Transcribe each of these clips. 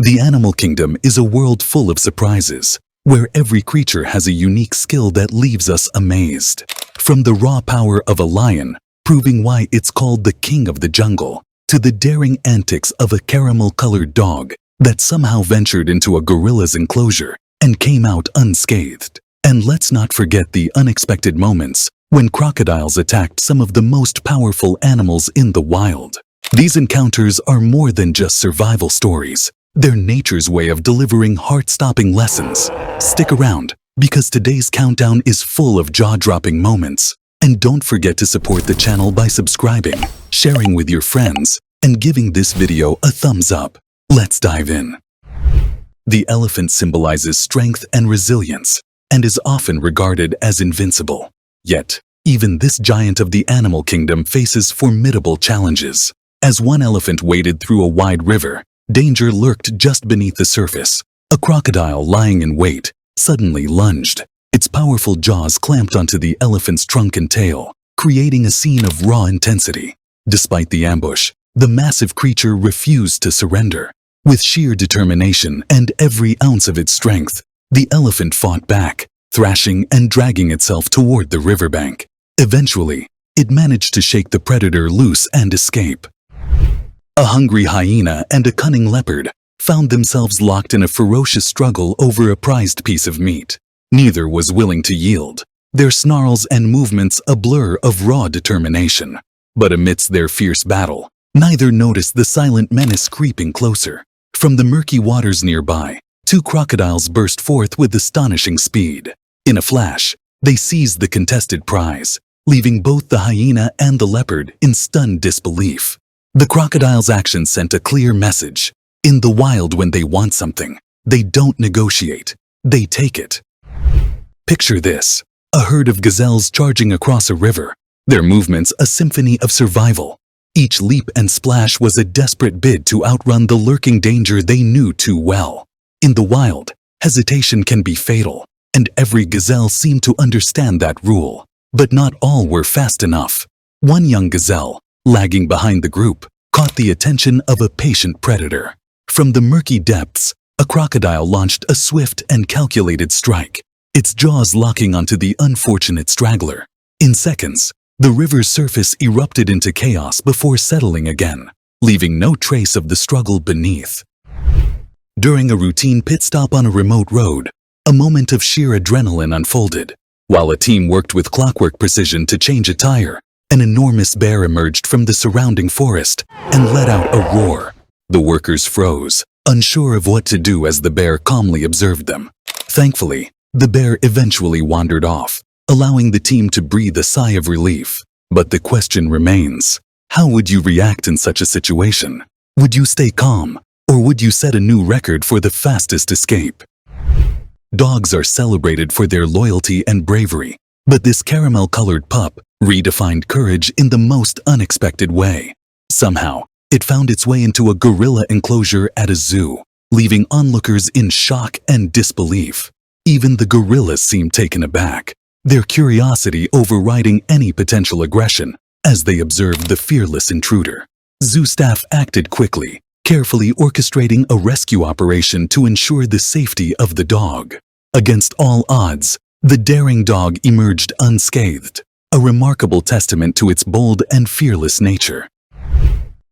The animal kingdom is a world full of surprises, where every creature has a unique skill that leaves us amazed. From the raw power of a lion, proving why it's called the king of the jungle, to the daring antics of a caramel-colored dog that somehow ventured into a gorilla's enclosure and came out unscathed. And let's not forget the unexpected moments when crocodiles attacked some of the most powerful animals in the wild. These encounters are more than just survival stories. They're nature's way of delivering heart-stopping lessons. Stick around, because today's countdown is full of jaw-dropping moments. And don't forget to support the channel by subscribing, sharing with your friends, and giving this video a thumbs up. Let's dive in. The elephant symbolizes strength and resilience, and is often regarded as invincible. Yet, even this giant of the animal kingdom faces formidable challenges. As one elephant waded through a wide river, danger lurked just beneath the surface. A crocodile lying in wait suddenly lunged. Its powerful jaws clamped onto the elephant's trunk and tail, creating a scene of raw intensity. Despite the ambush, the massive creature refused to surrender. With sheer determination and every ounce of its strength, the elephant fought back, thrashing and dragging itself toward the riverbank. Eventually, it managed to shake the predator loose and escape. A hungry hyena and a cunning leopard found themselves locked in a ferocious struggle over a prized piece of meat. Neither was willing to yield, their snarls and movements a blur of raw determination. But amidst their fierce battle, neither noticed the silent menace creeping closer. From the murky waters nearby, two crocodiles burst forth with astonishing speed. In a flash, they seized the contested prize, leaving both the hyena and the leopard in stunned disbelief. The crocodile's actions sent a clear message. In the wild, when they want something, they don't negotiate, they take it. Picture this: a herd of gazelles charging across a river, their movements a symphony of survival. Each leap and splash was a desperate bid to outrun the lurking danger they knew too well. In the wild, hesitation can be fatal, and every gazelle seemed to understand that rule. But not all were fast enough. One young gazelle, lagging behind the group, caught the attention of a patient predator. From the murky depths, a crocodile launched a swift and calculated strike, its jaws locking onto the unfortunate straggler. In seconds, the river's surface erupted into chaos before settling again, leaving no trace of the struggle beneath. During a routine pit stop on a remote road, a moment of sheer adrenaline unfolded. While a team worked with clockwork precision to change a tire, an enormous bear emerged from the surrounding forest and let out a roar. The workers froze, unsure of what to do as the bear calmly observed them. Thankfully, the bear eventually wandered off, allowing the team to breathe a sigh of relief. But the question remains: how would you react in such a situation? Would you stay calm, or would you set a new record for the fastest escape? Dogs are celebrated for their loyalty and bravery, but this caramel-colored pup redefined courage in the most unexpected way. Somehow, it found its way into a gorilla enclosure at a zoo, leaving onlookers in shock and disbelief. Even the gorillas seemed taken aback, their curiosity overriding any potential aggression as they observed the fearless intruder. Zoo staff acted quickly, carefully orchestrating a rescue operation to ensure the safety of the dog. Against all odds, the daring dog emerged unscathed, a remarkable testament to its bold and fearless nature.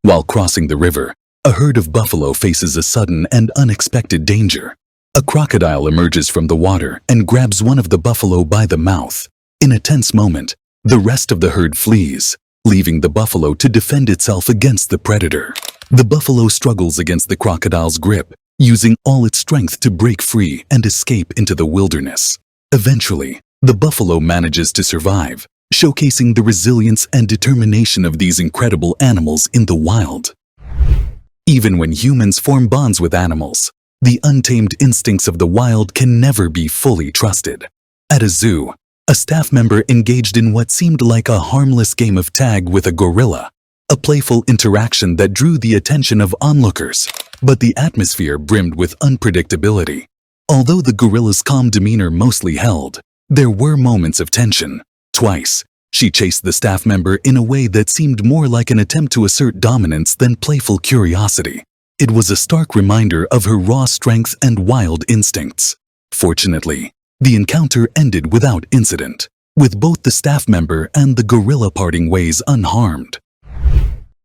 While crossing the river, a herd of buffalo faces a sudden and unexpected danger. A crocodile emerges from the water and grabs one of the buffalo by the mouth. In a tense moment, the rest of the herd flees, leaving the buffalo to defend itself against the predator. The buffalo struggles against the crocodile's grip, using all its strength to break free and escape into the wilderness. Eventually, the buffalo manages to survive, showcasing the resilience and determination of these incredible animals in the wild. Even when humans form bonds with animals, the untamed instincts of the wild can never be fully trusted. At a zoo, a staff member engaged in what seemed like a harmless game of tag with a gorilla, a playful interaction that drew the attention of onlookers, but the atmosphere brimmed with unpredictability. Although the gorilla's calm demeanor mostly held, there were moments of tension. Twice, she chased the staff member in a way that seemed more like an attempt to assert dominance than playful curiosity. It was a stark reminder of her raw strength and wild instincts. Fortunately, the encounter ended without incident, with both the staff member and the gorilla parting ways unharmed.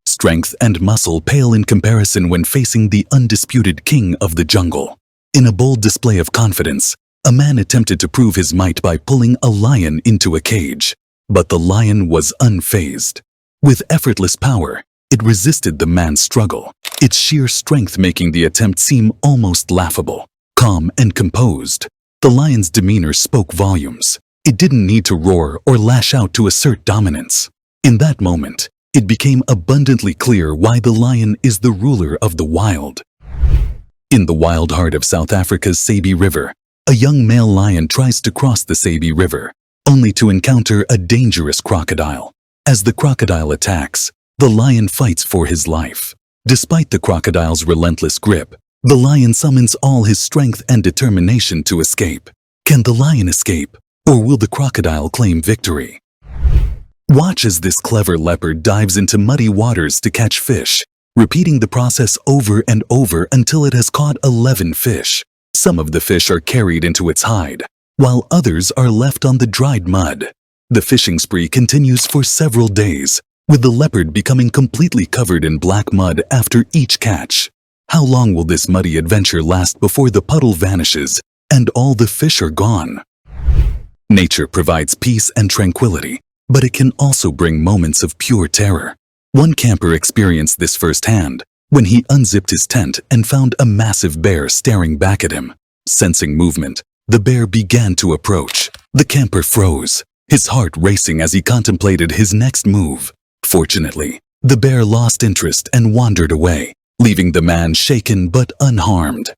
Strength and muscle pale in comparison when facing the undisputed king of the jungle. In a bold display of confidence, a man attempted to prove his might by pulling a lion into a cage, but the lion was unfazed. With effortless power, it resisted the man's struggle, its sheer strength making the attempt seem almost laughable. Calm and composed, the lion's demeanor spoke volumes. It didn't need to roar or lash out to assert dominance. In that moment, it became abundantly clear why the lion is the ruler of the wild. In the wild heart of South Africa's Sabi River, a young male lion tries to cross the Sabi River, only to encounter a dangerous crocodile. As the crocodile attacks, the lion fights for his life. Despite the crocodile's relentless grip, the lion summons all his strength and determination to escape. Can the lion escape, or will the crocodile claim victory? Watch as this clever leopard dives into muddy waters to catch fish, repeating the process over and over until it has caught 11 fish. Some of the fish are carried into its hide, while others are left on the dried mud. The fishing spree continues for several days, with the leopard becoming completely covered in black mud after each catch. How long will this muddy adventure last before the puddle vanishes and all the fish are gone? Nature provides peace and tranquility, but it can also bring moments of pure terror. One camper experienced this firsthand when he unzipped his tent and found a massive bear staring back at him. Sensing movement, the bear began to approach. The camper froze, his heart racing as he contemplated his next move. Fortunately, the bear lost interest and wandered away, leaving the man shaken but unharmed.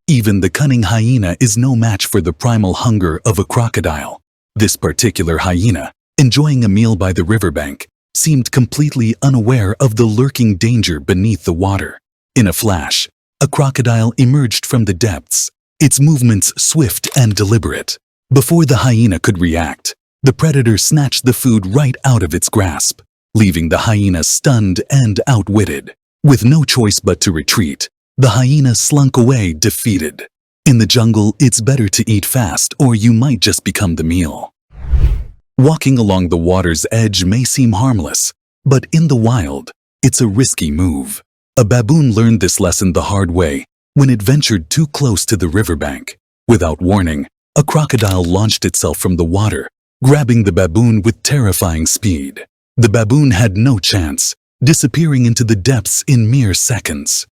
Even the cunning hyena is no match for the primal hunger of a crocodile. This particular hyena, enjoying a meal by the riverbank, seemed completely unaware of the lurking danger beneath the water. In a flash, a crocodile emerged from the depths, its movements swift and deliberate. Before the hyena could react, the predator snatched the food right out of its grasp, leaving the hyena stunned and outwitted. With no choice but to retreat, the hyena slunk away defeated. In the jungle, it's better to eat fast or you might just become the meal. Walking along the water's edge may seem harmless, but in the wild, it's a risky move. A baboon learned this lesson the hard way when it ventured too close to the riverbank. Without warning, a crocodile launched itself from the water, grabbing the baboon with terrifying speed. The baboon had no chance, disappearing into the depths in mere seconds.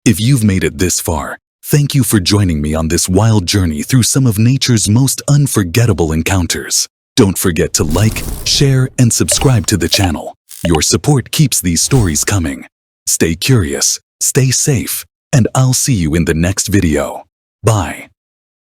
If you've made it this far, thank you for joining me on this wild journey through some of nature's most unforgettable encounters. Don't forget to like, share, and subscribe to the channel. Your support keeps these stories coming. Stay curious, stay safe, and I'll see you in the next video. Bye.